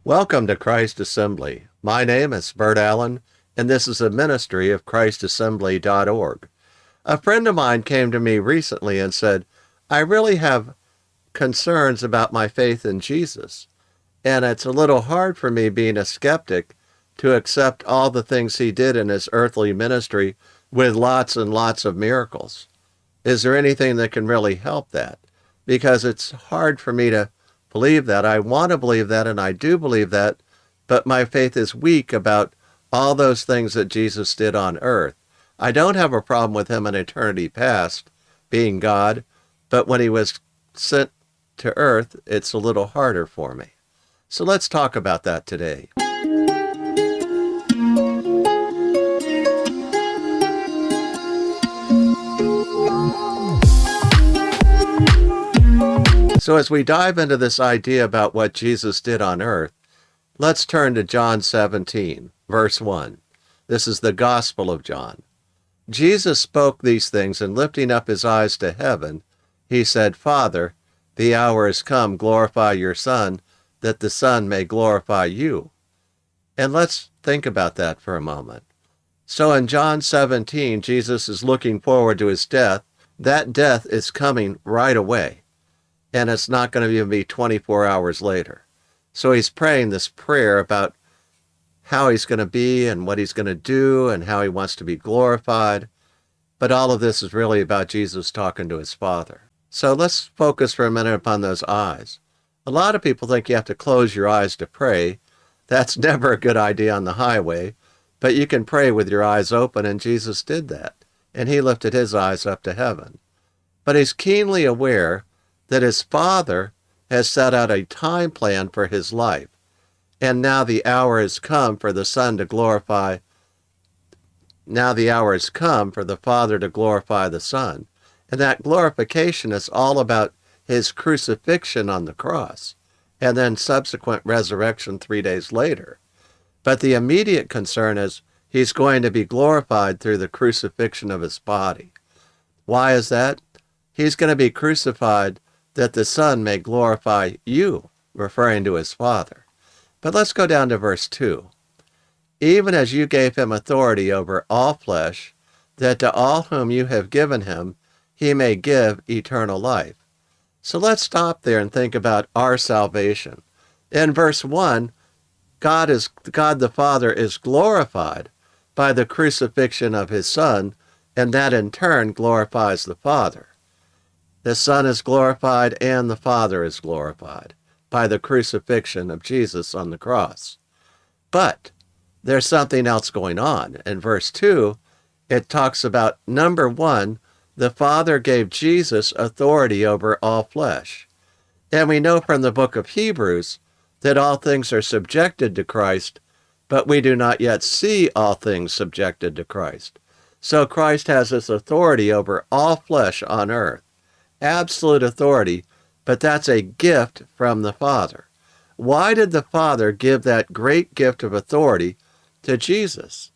Welcome to Christ Assembly. My name is Bert Allen, and this is a ministry of christassembly.org. A friend of mine came to me recently and said, I really have concerns about my faith in Jesus, and it's a little hard for me, being a skeptic, to accept all the things he did in his earthly ministry with lots and lots of miracles. Is there anything that can really help that? Because it's hard for me to believe that. I want to believe that, and I do believe that, but my faith is weak about all those things that Jesus did on earth. I don't have a problem with him in eternity past, being God, but when he was sent to earth, it's a little harder for me. So let's talk about that today. So as we dive into this idea about what Jesus did on earth, let's turn to John 17, verse 1. This is the Gospel of John. Jesus spoke these things, and lifting up his eyes to heaven, he said, Father, the hour is come, glorify your Son, that the Son may glorify you. And let's think about that for a moment. So in John 17, Jesus is looking forward to his death. That death is coming right away, and it's not going to even be 24 hours later. So he's praying this prayer about how he's going to be and what he's going to do and how he wants to be glorified. But all of this is really about Jesus talking to his Father. So let's focus for a minute upon those eyes. A lot of people think you have to close your eyes to pray. That's never a good idea on the highway, but you can pray with your eyes open, and Jesus did that, and he lifted his eyes up to heaven. But he's keenly aware that his Father has set out a time plan for his life, and now the hour has come for the Son to glorify. Now the hour has come for the Father to glorify the Son, and that glorification is all about his crucifixion on the cross, and then subsequent resurrection 3 days later. But the immediate concern is he's going to be glorified through the crucifixion of his body. Why is that? He's going to be crucified that the Son may glorify you, referring to his Father. But let's go down to verse 2. Even as you gave him authority over all flesh, that to all whom you have given him, he may give eternal life. So let's stop there and think about our salvation. In verse 1, God the Father is glorified by the crucifixion of his Son, and that in turn glorifies the Father. The Son is glorified and the Father is glorified by the crucifixion of Jesus on the cross. But there's something else going on. In verse 2, it talks about, number 1, the Father gave Jesus authority over all flesh. And we know from the book of Hebrews that all things are subjected to Christ, but we do not yet see all things subjected to Christ. So Christ has this authority over all flesh on earth. Absolute authority, but that's a gift from the Father. Why did the Father give that great gift of authority to Jesus?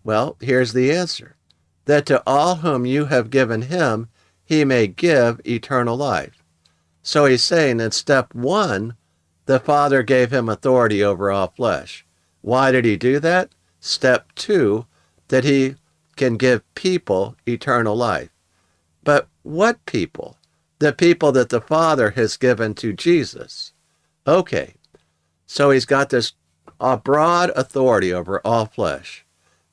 Well, here's the answer. That to all whom you have given him, he may give eternal life. So he's saying in step 1, the Father gave him authority over all flesh. Why did he do that? Step 2, that he can give people eternal life. But what people? The people that the Father has given to Jesus. Okay, so he's got this broad authority over all flesh,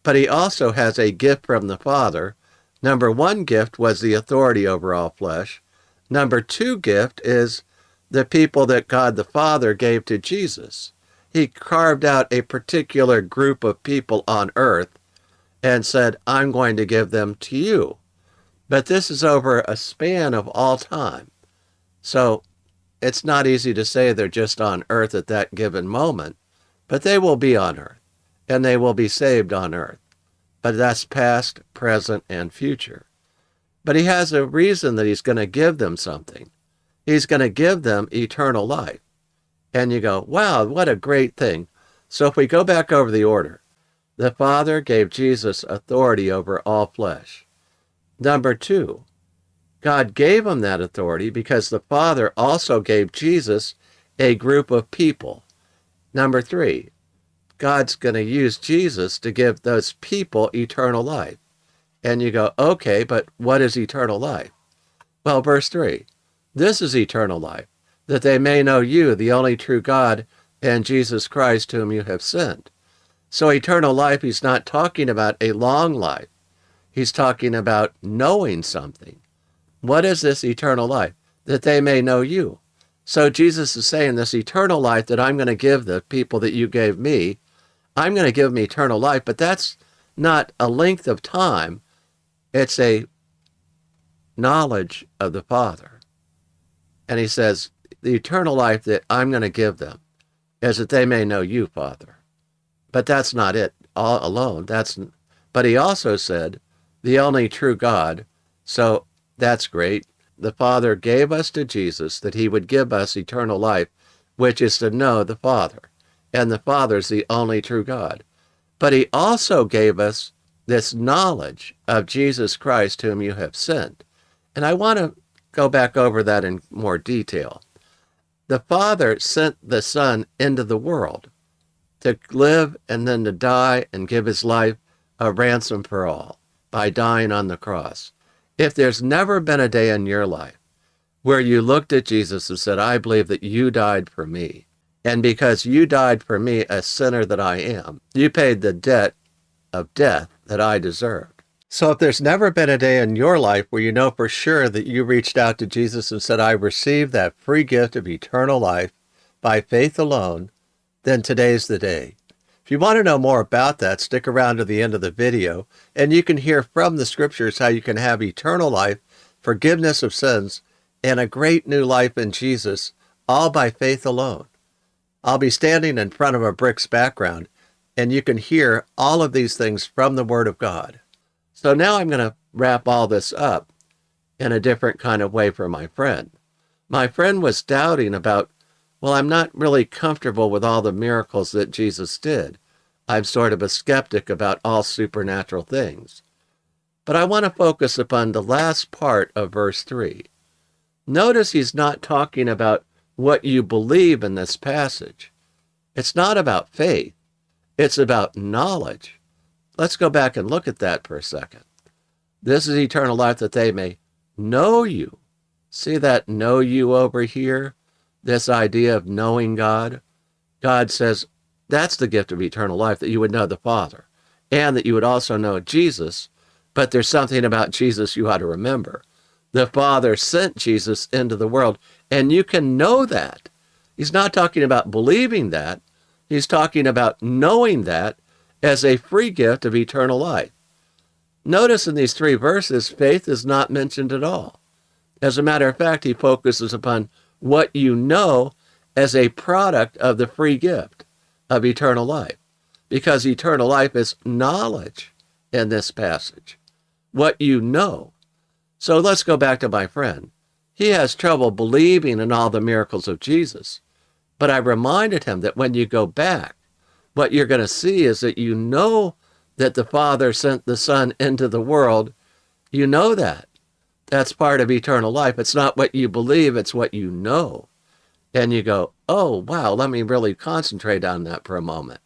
but he also has a gift from the Father. Number 1 gift was the authority over all flesh. Number 2 gift is the people that God the Father gave to Jesus. He carved out a particular group of people on earth and said, I'm going to give them to you. But this is over a span of all time. So it's not easy to say they're just on earth at that given moment, but they will be on earth, and they will be saved on earth. But that's past, present, and future. But he has a reason that he's going to give them something. He's going to give them eternal life. And you go, wow, what a great thing. So if we go back over the order, the Father gave Jesus authority over all flesh. Number 2, God gave him that authority because the Father also gave Jesus a group of people. Number 3, God's going to use Jesus to give those people eternal life. And you go, okay, but what is eternal life? Well, verse 3, this is eternal life, that they may know you, the only true God, and Jesus Christ, whom you have sent. So eternal life, he's not talking about a long life. He's talking about knowing something. What is this eternal life? That they may know you. So Jesus is saying this eternal life that I'm going to give the people that you gave me, I'm going to give them eternal life, but that's not a length of time. It's a knowledge of the Father. And he says, the eternal life that I'm going to give them is that they may know you, Father. But that's not it all alone. But he also said, the only true God. So that's great. The Father gave us to Jesus that he would give us eternal life, which is to know the Father. And the Father's the only true God. But he also gave us this knowledge of Jesus Christ, whom you have sent. And I want to go back over that in more detail. The Father sent the Son into the world to live and then to die and give his life a ransom for all by dying on the cross. If there's never been a day in your life where you looked at Jesus and said, I believe that you died for me, and because you died for me, a sinner that I am, you paid the debt of death that I deserved. So if there's never been a day in your life where you know for sure that you reached out to Jesus and said, I received that free gift of eternal life by faith alone, then today's the day. If you want to know more about that, stick around to the end of the video, and you can hear from the scriptures how you can have eternal life, forgiveness of sins, and a great new life in Jesus, all by faith alone. I'll be standing in front of a bricks background, and you can hear all of these things from the Word of God. So now I'm going to wrap all this up in a different kind of way for my friend. My friend was doubting about, well, I'm not really comfortable with all the miracles that Jesus did. I'm sort of a skeptic about all supernatural things. But I want to focus upon the last part of verse 3. Notice he's not talking about what you believe in this passage. It's not about faith. It's about knowledge. Let's go back and look at that for a second. This is eternal life, that they may know you. See that know you over here? This idea of knowing God. God says that's the gift of eternal life, that you would know the Father and that you would also know Jesus. But there's something about Jesus you ought to remember. The Father sent Jesus into the world, and you can know that. He's not talking about believing that. He's talking about knowing that as a free gift of eternal life. Notice in these 3 verses, faith is not mentioned at all. As a matter of fact, he focuses upon what you know as a product of the free gift of eternal life, because eternal life is knowledge in this passage. What you know. So let's go back to my friend. He has trouble believing in all the miracles of Jesus, but I reminded him that when you go back, what you're going to see is that you know that the Father sent the Son into the world. You know that. That's part of eternal life. It's not what you believe, it's what you know. And you go, oh, wow, let me really concentrate on that for a moment.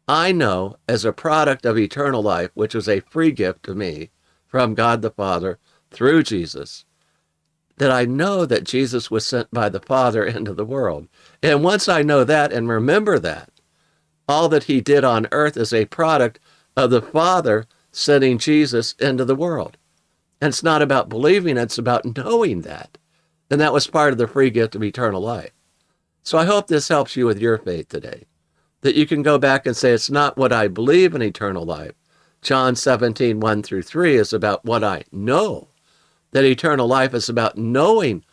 I know as a product of eternal life, which was a free gift to me from God the Father through Jesus, that I know that Jesus was sent by the Father into the world. And once I know that and remember that, all that he did on earth is a product of the Father sending Jesus into the world. And it's not about believing, it's about knowing that. And that was part of the free gift of eternal life. So I hope this helps you with your faith today, that you can go back and say, it's not what I believe in eternal life. John 17, 1 through 3 is about what I know. That eternal life is about knowing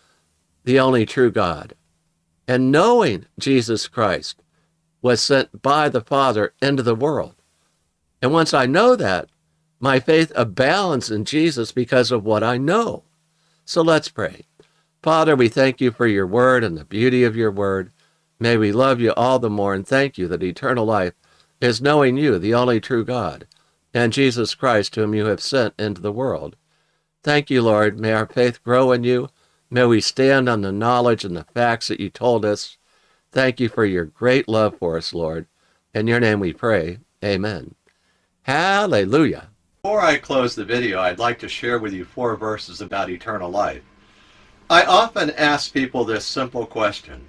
the only true God and knowing Jesus Christ was sent by the Father into the world. And once I know that, my faith abounds in Jesus because of what I know. So let's pray. Father, we thank you for your word and the beauty of your word. May we love you all the more and thank you that eternal life is knowing you, the only true God, and Jesus Christ, whom you have sent into the world. Thank you, Lord. May our faith grow in you. May we stand on the knowledge and the facts that you told us. Thank you for your great love for us, Lord. In your name we pray. Amen. Hallelujah. Before I close the video, I'd like to share with you 4 verses about eternal life. I often ask people this simple question: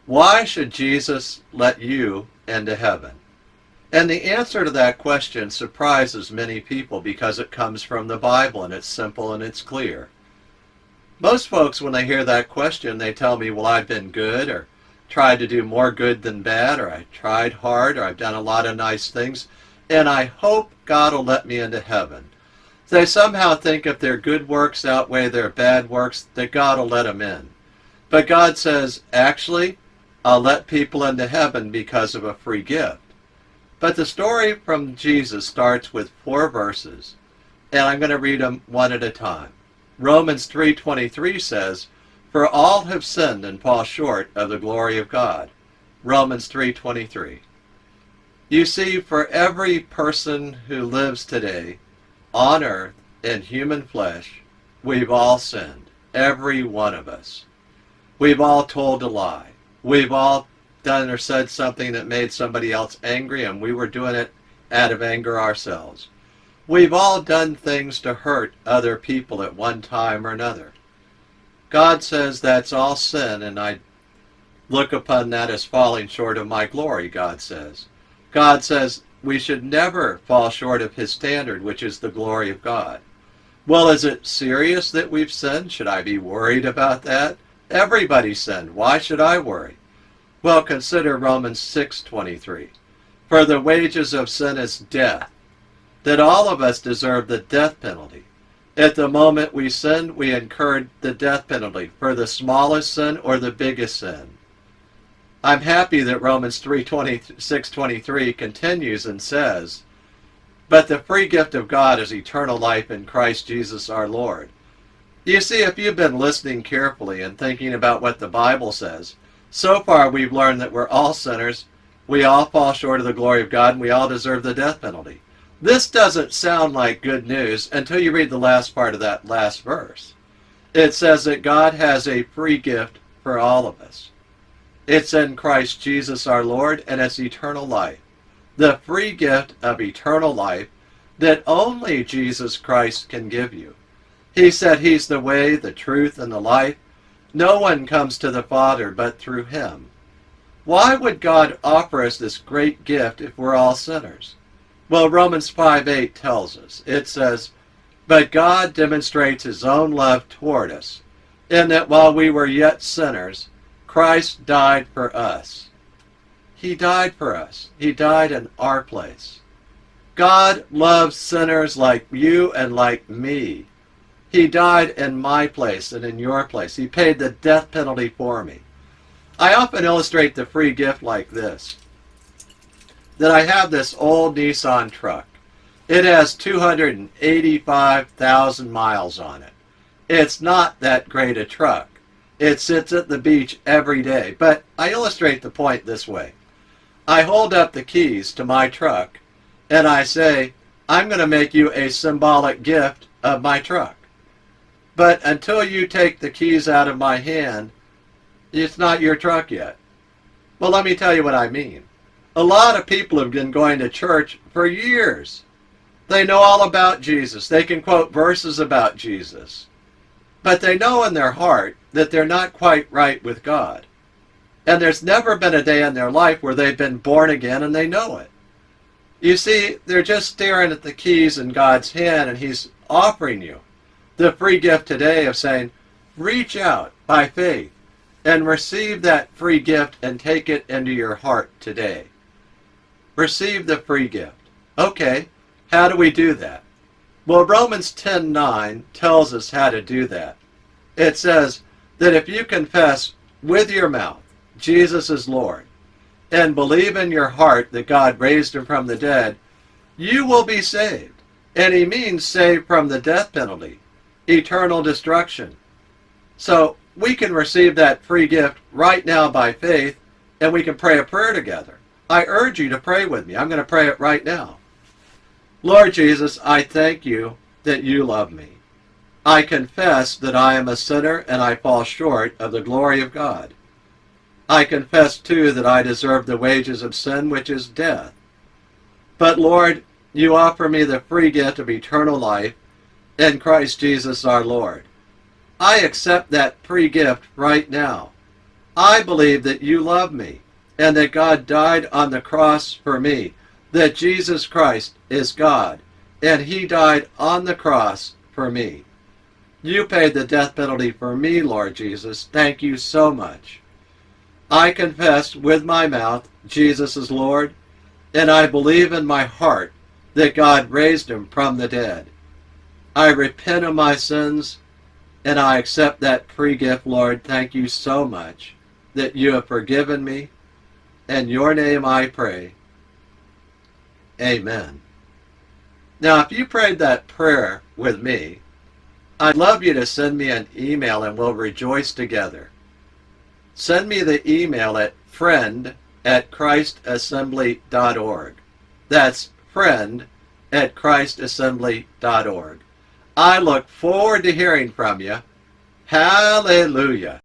why should Jesus let you into heaven? And the answer to that question surprises many people because it comes from the Bible and it's simple and it's clear. Most folks, when they hear that question, they tell me, well, I've been good, or tried to do more good than bad, or I tried hard, or I've done a lot of nice things, and I hope God will let me into heaven. They somehow think if their good works outweigh their bad works, that God will let them in. But God says, actually, I'll let people into heaven because of a free gift. But the story from Jesus starts with 4 verses, and I'm going to read them one at a time. Romans 3:23 says, "For all have sinned and fall short of the glory of God." Romans 3:23. You see, for every person who lives today on earth in human flesh, we've all sinned. Every one of us. We've all told a lie. We've all done or said something that made somebody else angry, and we were doing it out of anger ourselves. We've all done things to hurt other people at one time or another. God says that's all sin, and I look upon that as falling short of my glory, God says. God says we should never fall short of his standard, which is the glory of God. Well, is it serious that we've sinned? Should I be worried about that? Everybody sinned. Why should I worry? Well, consider Romans 6:23. For the wages of sin is death, that all of us deserve the death penalty. At the moment we sinned, we incurred the death penalty for the smallest sin or the biggest sin. I'm happy that Romans 6:23 continues and says, "But the free gift of God is eternal life in Christ Jesus our Lord." You see, if you've been listening carefully and thinking about what the Bible says, so far we've learned that we're all sinners, we all fall short of the glory of God, and we all deserve the death penalty. This doesn't sound like good news until you read the last part of that last verse. It says that God has a free gift for all of us. It's in Christ Jesus our Lord, and it's eternal life. The free gift of eternal life that only Jesus Christ can give you. He said he's the way, the truth, and the life. No one comes to the Father but through him. Why would God offer us this great gift if we're all sinners? Well, Romans 5:8 tells us. It says, "But God demonstrates his own love toward us, in that while we were yet sinners, Christ died for us." He died for us. He died in our place. God loves sinners like you and like me. He died in my place and in your place. He paid the death penalty for me. I often illustrate the free gift like this: that I have this old Nissan truck. It has 285,000 miles on it. It's not that great a truck. It sits at the beach every day. But I illustrate the point this way. I hold up the keys to my truck and I say, I'm going to make you a symbolic gift of my truck. But until you take the keys out of my hand, it's not your truck yet. Well, let me tell you what I mean. A lot of people have been going to church for years. They know all about Jesus. They can quote verses about Jesus. But they know in their heart that they're not quite right with God. And there's never been a day in their life where they've been born again and they know it. You see, they're just staring at the keys in God's hand, and he's offering you the free gift today of saying, reach out by faith and receive that free gift and take it into your heart today. Receive the free gift. Okay, how do we do that? Well, Romans 10:9 tells us how to do that. It says that if you confess with your mouth Jesus is Lord and believe in your heart that God raised him from the dead, you will be saved. And he means saved from the death penalty, eternal destruction. So we can receive that free gift right now by faith, and we can pray a prayer together. I urge you to pray with me. I'm going to pray it right now. Lord Jesus, I thank you that you love me. I confess that I am a sinner and I fall short of the glory of God. I confess too that I deserve the wages of sin, which is death. But Lord, you offer me the free gift of eternal life in Christ Jesus our Lord. I accept that free gift right now. I believe that you love me and that God died on the cross for me, that Jesus Christ is God, and he died on the cross for me. You paid the death penalty for me, Lord Jesus. Thank you so much. I confess with my mouth Jesus is Lord, and I believe in my heart that God raised him from the dead. I repent of my sins, and I accept that free gift, Lord. Thank you so much that you have forgiven me. In your name I pray. Amen. Now, if you prayed that prayer with me, I'd love you to send me an email and we'll rejoice together. Send me the email at friend@christassembly.org. That's friend@christassembly.org. I look forward to hearing from you. Hallelujah.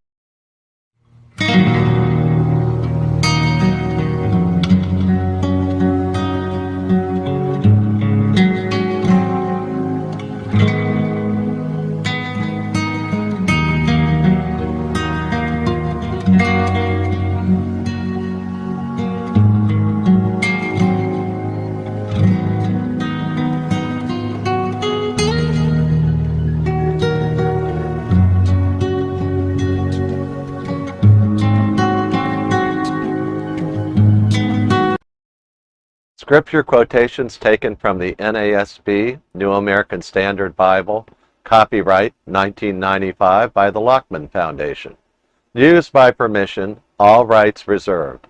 Scripture quotations taken from the NASB, New American Standard Bible, copyright 1995 by the Lockman Foundation. Used by permission, all rights reserved.